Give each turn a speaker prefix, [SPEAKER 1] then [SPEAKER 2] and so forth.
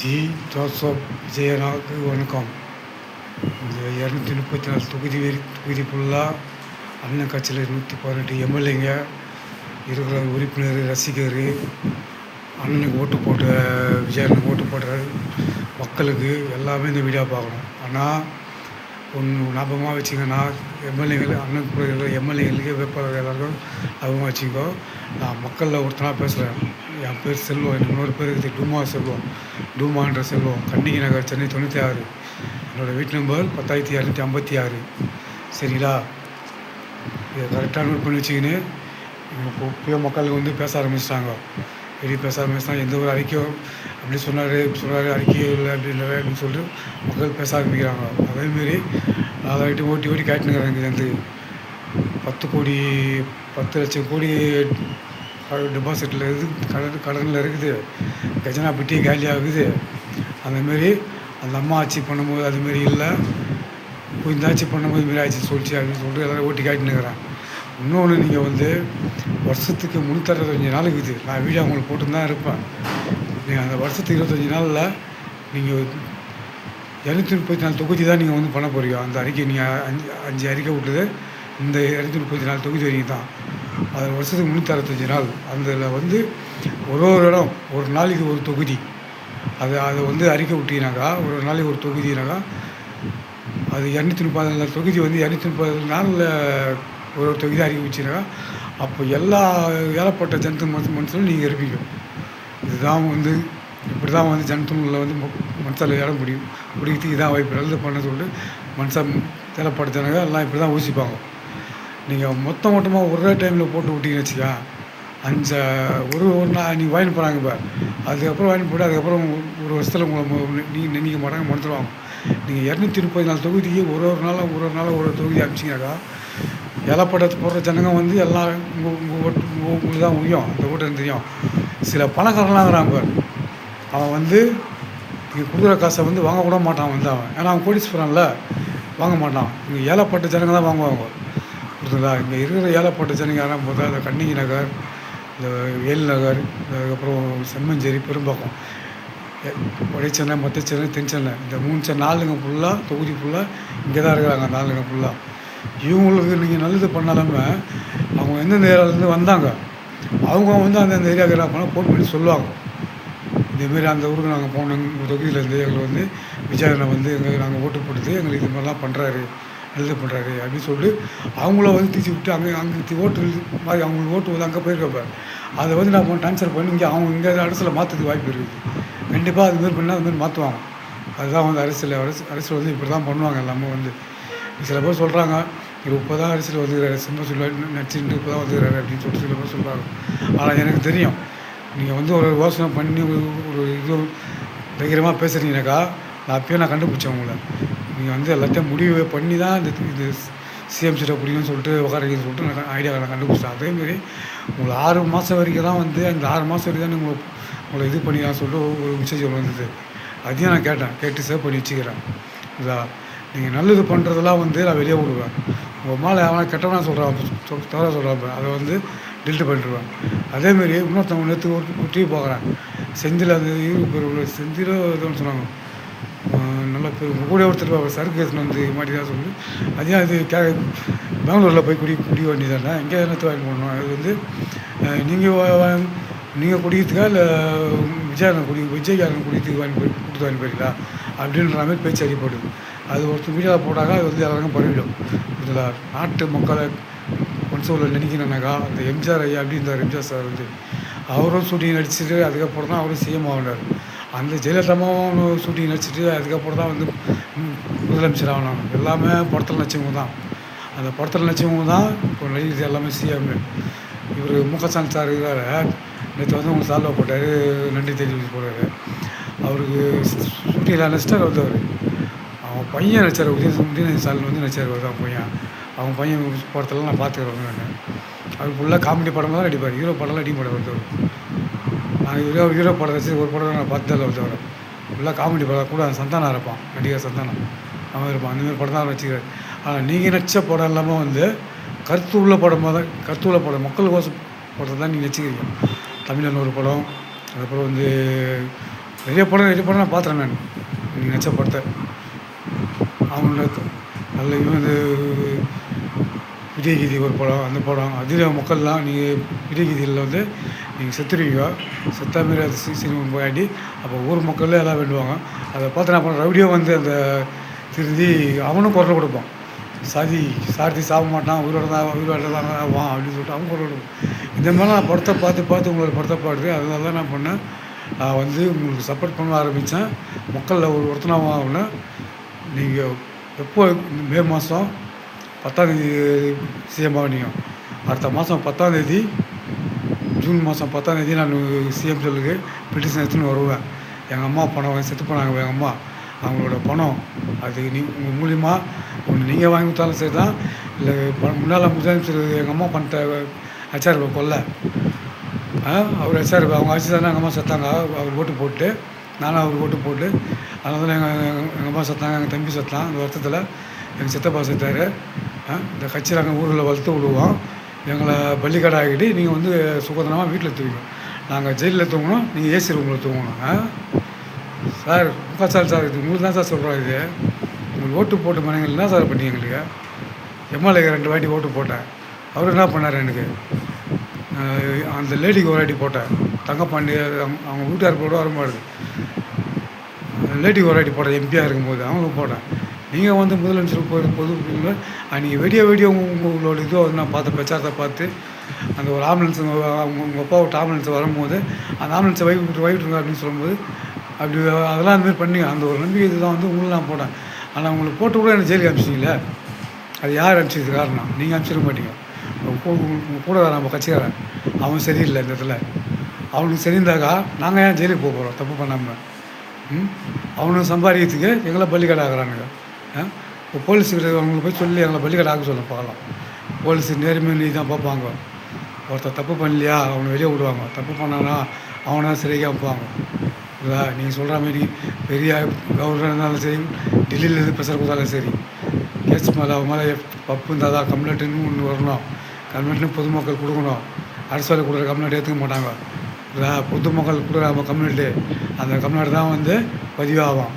[SPEAKER 1] G. Joseph விஜயனாவுக்கு வணக்கம். இந்த 234 தொகுதி ஃபுல்லாக அண்ணன் கட்சியில் 118 எம்எல்ஏங்க இருக்கிற உறுப்பினர், ரசிகர், அண்ணனுக்கு ஓட்டு போட்ட விஜயனுக்கு ஓட்டு போடுற மக்களுக்கு எல்லாமே இந்த வீடியோ பார்க்கணும். ஆனால் ஒன்று ஞாபகமாக வச்சுங்கன்னா, எம்எல்ஏகள் அண்ணன் கூட எம்எல்ஏகளுக்கு வேட்பாளர் எல்லாருக்கும் ஞாபகமாக வச்சுக்கோ. நான் மக்களில் ஒருத்தனாக பேசுகிறேன். என் பேர் செல்வம். இன்னொரு பேர் இருக்குது டூமா செல்வம். டூமான்ற செல்வம். கண்ணகி நகர், சென்னை 96. என்னோடய வீட்டு நம்பர் 10256. சரிங்களா? இதை கரெக்டாக நோட் பண்ணி வச்சுக்கின்னு இப்போ மக்களுக்கு வந்து பேச ஆரம்பிச்சிட்டாங்க. வெளியே பேச ஆரம்பிச்சிட்டாங்க. எந்த ஒரு அறிக்கையும் அப்படி சொன்னார் அறிக்கையோ இல்லை அப்படின்னு சொல்லிட்டு மக்கள் பேச ஆரம்பிக்கிறாங்க. அதேமாரி நாலாயிட்டு ஓட்டி காட்டினுங்கிறாங்க. இது வந்து 10 லட்சம் கோடி டெபாசிட்டில் இருக்குது, கடனில் இருக்குது, கஜனா பெட்டி காலியாகுது. அந்தமாரி அந்த அம்மா ஆட்சி பண்ணும்போது அதுமாரி இல்லை, இந்த ஆட்சி பண்ணும்போது மாரி ஆட்சி சொல்லிச்சு அப்படின்னு சொல்லிட்டு எல்லோரும் ஓட்டி காட்டினுங்கிறேன். இன்னொன்று, நீங்கள் வந்து வருஷத்துக்கு 365 நாள் இருக்குது. நான் வீடியோ உங்களுக்கு போட்டு தான் இருப்பேன். நீங்கள் அந்த வருஷத்துக்கு 25 நாளில் நீங்கள் 234 தொகுதி தான் நீங்கள் வந்து பண்ண போகிறீங்க. அந்த அறிக்கை நீங்கள் 5 அறிக்கை விட்டுது இந்த 234 தொகுதி வரைக்கும் தான். அது வருஷத்துக்கு 365 நாள். அதில் வந்து ஒரு இடம் ஒரு நாளைக்கு ஒரு தொகுதி. அதை வந்து அறிக்கை விட்டீங்கனாக்கா, ஒரு நாளைக்கு ஒரு தொகுதினாக்கா அது 234 தொகுதி வந்து 234 நாளில் ஒரு தொகுதி அறிக்கை வச்சுனாக்கா, அப்போ எல்லா ஏழப்பட்ட மனுஷனும் நீங்கள் இருப்பீங்க. இதுதான் வந்து இப்படி தான் வந்து ஜனத்தூணில் வந்து மனசில் இடம் பிடிக்கிறதுக்கு இதான் வாய்ப்பு. நல்லது பண்ண சொல்லிட்டு மனுஷன் ஏழப்பட்ட ஜனங்க எல்லாம் இப்படி தான் ஊசிப்பாங்க. நீங்கள் மொத்தமாக ஒரே டைமில் போட்டு விட்டீங்கன்னு வச்சுக்கா, ஒரு நாள் நீங்கள் வாங்கி போகிறாங்க. இப்போ அதுக்கப்புறம் வாங்கி போட்டு அதுக்கப்புறம் ஒரு வருஷத்தில் உங்களை நீங்கள் நினைக்க மாட்டாங்க, மறந்துடுவாங்க. நீங்கள் 234 தொகுதிக்கு ஒரு நாள் ஒரு தொகுதி அனுப்பிச்சிங்கனாக்கா, ஏழப்பட்ட போடுற ஜனங்க வந்து எல்லாம் உங்களுக்கு தான் உரியும். அந்த ஓட்டு தெரியும். சில பணக்காரங்களாம் இருக்கிறாங்க. அவன் வந்து இங்கே கொடுக்குற காசை வந்து வாங்கக்கூட மாட்டான். வந்து அவன் ஏன்னா அவன் கோடீஸ்வரன்ல வாங்க மாட்டான். இங்கே ஏழப்பட்ட ஜனங்க தான் வாங்குவாங்க. புரியுதுங்களா? இங்கே இருக்கிற ஏழப்பட்ட ஜனங்க யாரும் போதா இந்த கண்ணகி நகர், இந்த வேல் நகர், அதுக்கப்புறம் செம்மஞ்சேரி, பெரும்பாக்கம், வடச்சென்னை, மற்ற சென்னை, தென் சென்னை, இந்த 3 நாளுங்க ஃபுல்லாக தொகுதி ஃபுல்லாக இங்கே தான் இருக்கிறாங்க. நாளுங்க ஃபுல்லாக இவங்களுக்கு நீங்கள் நல்லது பண்ணாலுமே அவங்க எந்தெந்த ஏரியாவிலேருந்து வந்தாங்க, அவங்க வந்து அந்தந்த ஏரியாவுக்கு என்ன பண்ணால் ஃபோன் பண்ணி சொல்லுவாங்க. இதேமாரி அந்த ஊருக்கு நாங்கள் போனோம், தொகுதியிலேருந்து எங்களை வந்து விஜயனை வந்து நாங்கள் ஓட்டு போட்டுது, எங்களுக்கு இது மாதிரிலாம் பண்ணுறாரு, நல்லது பண்ணுறாரு அப்படின்னு சொல்லிட்டு அவங்கள வந்து தீச்சி விட்டு அங்கே ஓட்டு மாதிரி அவங்களுக்கு ஓட்டு வந்து அங்கே போயிருக்கப்ப அதை வந்து நான் ட்ரான்ஸ்ஃபர் பண்ணி இங்கே அரசில் மாற்றுறதுக்கு வாய்ப்பு இருக்குது. கண்டிப்பாக அதுமாரி பண்ணால் அதுமாரி மாற்றுவாங்க. அதுதான் வந்து அரசியல் வந்து இப்படி தான் பண்ணுவாங்க. எல்லாமே வந்து சில பேர் சொல்கிறாங்க, இப்போ தான் அரசியல் வந்துக்கிறாரு, சினிமா சொல்லுவார் நடிச்சுட்டு இப்போ தான் வந்துக்கிறாரு அப்படின்னு சொல்லிட்டு சில பேர் சொல்கிறாங்க. ஆனால் எனக்கு தெரியும், நீங்கள் வந்து ஒரு யோசனை பண்ணி ஒரு இது தைரியமாக பேசுகிறீங்கனாக்கா, நான் அப்பயே நான் கண்டுபிடிச்சேன் உங்களை. நீங்கள் வந்து எல்லாத்தையும் முடிவு பண்ணி தான் இது சிஎம் சீட்டை பிடிக்கும்னு சொல்லிட்டு உட்காரிங்கன்னு சொல்லிட்டு நான் ஐடியாவை நான் கண்டுபிடிச்சேன். அதேமாரி உங்களை 6 மாதம் வரைக்கும் தான் வந்து அந்த 6 மாதம் வரைக்கும் தான் உங்களை இது பண்ணிக்கலாம் சொல்லிட்டு ஒரு மெசேஜ் வந்தது. அதையும் நான் கேட்டு சேவ் பண்ணி வச்சுக்கிறேன். இதா நீங்கள் நல்லது பண்ணுறதெல்லாம் வந்து நான் வெளியே விடுவேன். உங்கள் மேலே அவனை கெட்டவனா தவறாக சொல்கிறான், அதை வந்து டில்ட்டு பண்ணிடுவேன். அதேமாரி இன்னொருத்தவங்க நேற்று ஒரு டிவி பார்க்குறேன், செந்தில் அது பேர் செந்திலோ எதுன்னு சொன்னாங்க, நல்ல பேர் கூட ஒருத்தர் சரக்கு ஏற்றுன்னு வந்து மாட்டி தான் சொல்லி அதையும் அது பெங்களூரில் போய் குடி வண்டி தானே, இங்கே என்னத்து வாங்கி போடணும். அது வந்து நீங்கள் குடிக்கிறதுக்கா இல்லை விஜய்காரன் குடிக்கிறதுக்கு கொடுத்து வாங்கி போயிருக்கா அப்படின்ற மாதிரி பேச்சு அடிப்படுது. அது ஒருத்தர் வீடியோவில் போட்டாக்கா அது வந்து எல்லாருக்கும் பரவிடும். இதில் நாட்டு மக்களை மனசுல நினைக்கிறேன்னாக்கா, அந்த எம்ஜிஆர் ஐயா அப்படி இருந்தார். எம்ஜிஆர் சார் வந்து அவரும் ஷூட்டிங் நடிச்சுட்டு அதுக்கப்புறம் தான் அவரும் சிஎம் ஆகினார். அந்த ஜெயலலிதாவும் ஷூட்டிங் நடிச்சுட்டு அதுக்கப்புறம் தான் வந்து முதலமைச்சர் ஆகினாங்க. எல்லாமே படத்தில் நடிச்சவங்க தான். அந்த படத்தில் நடிச்சவங்க தான் இப்போ நடிகர் எல்லாமே சிஎம். இவர் முகசாமி சார் இருக்கிறார். நேற்று வந்து அவங்க சால்வா போட்டார், நன்றி தெரிவித்து போடுறாரு. அவருக்கு ஷூட்டிங்கில் நடிச்சிட்டார் வந்தவர். அவன் பையன் நடிச்சார், உதயநிதி ஸ்டாலின் வந்து நடிச்சார். வருதான் அவங்க பையன் படத்தெல்லாம் நான் பார்த்துக்கிறேன். நான் அவர் ஃபுல்லாக காமெடி படம் தான் நடிப்பார். ஹீரோ படம்லாம் அடிக்க மாட்டார் வந்தவர். நான் ஹீரோ படம் வச்சு ஒரு படம் நான் பார்த்ததில்ல வந்தவர். ஃபுல்லாக காமெடி படம் கூட சந்தானம் இருப்பான், நடிகர் சந்தானம் அவன் இருப்பான். அந்தமாதிரி படம் தான் வச்சுக்கிறார். ஆனால் நீங்கள் நடித்த படம் இல்லாமல் வந்து கருத்துள்ள படம் மக்களுக்கோசம் படத்தை தான் நீங்கள் வச்சுக்கிறீங்க. தமிழன் ஒரு படம், அதுக்கப்புறம் வந்து நிறைய படம் நான் பார்த்துறேன் நான். நீங்கள் நடிச்ச படத்த. அவங்களோட நல்ல இவன் வந்து விஜய் கீதி ஒரு படம், அந்த படம் அதில் மக்கள்லாம் நீங்கள் விஜய் கீதியில் வந்து நீங்கள் செத்துருவீங்க, செத்தா மாரி அது சினிமா போயாண்டி அப்போ ஊர் மக்களே எல்லாம் வேண்டுவாங்க. அதை பார்த்து நான் பண்ண ரவுடியோ வந்து அந்த திருந்தி அவனும் குரல் கொடுப்பான். சாரதி சாப்பிட மாட்டான், உயிரோட தான் வா அப்படின்னு சொல்லிட்டு அவன் குரல் கொடுப்பான். இந்த மாதிரிலாம் நான் படத்தை பார்த்து உங்களோட படத்தை பாடுது. அதனால தான் நான் பண்ணேன். நான் வந்து உங்களுக்கு சப்போர்ட் பண்ண ஆரம்பித்தேன். மக்களில் ஒருத்தனாக ஆகணும். நீங்கள் எப்போ மே மாதம் 10ஆந்தேதி சிஎம் ஆகினீங்க, அடுத்த மாதம் 10ஆந்தேதி ஜூன் மாதம் 10ஆந்தேதி நான் சிஎம் சொல்லுக்கு பெட்டிஷன் எடுத்துன்னு வருவேன். எங்கள் அம்மா பணம் செத்து போனாங்க. எங்கள் அம்மா அவங்களோட பணம் அது உங்கள் மூலிமா ஒன்று நீங்கள் வாங்கி கொடுத்தாலும் சரி தான், இல்லை முன்னால் முதலமைச்சர் எங்கள் அம்மா பண்ணிட்ட ஹெச்ஆர் கொல்ல அவர் ஹெச்ஆர் அவங்க ஆட்சி தானே எங்கள் அம்மா செத்தாங்க. அவர் ஓட்டு போட்டு நானும் அவர் ஓட்டு போட்டு அதனால தான் எங்கள் அம்மா செத்தாங்க, எங்கள் தம்பி செத்தான். அந்த வருத்தத்தில் எங்கள் சித்தப்பா செத்தார். இந்த கட்சியில் நாங்கள் ஊரில் வளர்த்து விடுவோம். எங்களை பள்ளிக்கடை ஆகிட்டு நீங்கள் வந்து சுகதனமாக வீட்டில் தூங்கணும். நாங்கள் ஜெயிலில் தூங்கணும், நீங்கள் ஏசி ரூமில் தூங்கணும். சார் சார் இது உங்களுக்கு தான் சார் சொல்கிறோம். இது உங்களுக்கு ஓட்டு போட்டு மனைகள் என்ன சார் பண்ணீங்க எங்களுக்கு? எம்எல்ஏக்கு 2 வாட்டி ஓட்டு போட்டேன். அவர் என்ன பண்ணார் எனக்கு? அந்த லேடிக்கு ஒரு வாட்டி போட்டேன். தங்கப்பாண்டி அவங்க வீட்டுக்கார் கூட வரமாடுது. லேடிக்கு ஒரு வாட்டி போட்டேன். எம்பியாக இருக்கும்போது அவங்களுக்கு போட்டேன். நீங்கள் வந்து முதலமைச்சர் பொது நீங்கள் வெடிய உங்களோட இதுவாக வந்து நான் பார்த்த பிரச்சாரத்தை பார்த்து அந்த ஒரு ஆம்புலன்ஸ் உங்கள் அப்பா விட்டு ஆம்புலன்ஸ் வரும்போது அந்த ஆம்புலன்ஸை வைவிட்டுருங்க அப்படின்னு சொல்லும்போது அப்படி அதெல்லாம் அந்தமாதிரி பண்ணிங்க. அந்த ஒரு நம்பிக்கை இதுதான் வந்து உங்களுக்கு நான் போட்டேன். ஆனால் உங்களுக்கு போட்டு கூட எனக்கு ஜெயிலுக்கு அனுப்பிச்சிங்களே, அது யார் அனுப்பிச்சது காரணம்? நீங்கள் அனுப்பிச்சிட மாட்டீங்க. உங்கள் கூட வர நம்ம கட்சிக்காரன் அவன் சரியில்லை. இந்த இடத்துல அவனுக்கு சரிந்தாக்கா நாங்கள் ஏன் ஜெயிலுக்கு போக போகிறோம் தப்பு பண்ணாமல்? அவனுக்கு சம்பாதிக்கிறதுக்கு எங்களை பள்ளிக்கடை ஆகிறானுங்க. இப்போ போலீஸ் அவங்களுக்கு போய் சொல்லி எங்களை பள்ளிக்கடை ஆக சொல்ல பார்க்கலாம். போலீஸ் நேர்மையாக நீதி தான் பார்ப்பாங்க. ஒருத்தர் தப்பு பண்ணலையா அவனை வெளியே விடுவாங்க, தப்பு பண்ணானா அவனை சரியாக வைப்பாங்க. இல்லை நீங்கள் சொல்கிற மாதிரி பெரிய கவர்னர் இருந்தாலும் சரி, டெல்லியிலேருந்து ப்ரெஷர் கொடுத்தாலும் சரி, கேஸ் மேலே அவன் மேலே பப்பு இருந்தால் தான் கம்ப்ளைண்ட்டுன்னு ஒன்று வரணும். கம்ப்ளைண்ட்னு பொதுமக்கள் கொடுக்கணும். அரசால் கொடுக்குற கம்ப்ளைண்ட் ஏற்றுக்க மாட்டாங்க. இல்லை பொதுமக்கள் கொடுக்குற கம்ப்ளைண்ட்டு அந்த கம்ப்ளைண்ட் தான் வந்து பதிவாகும்.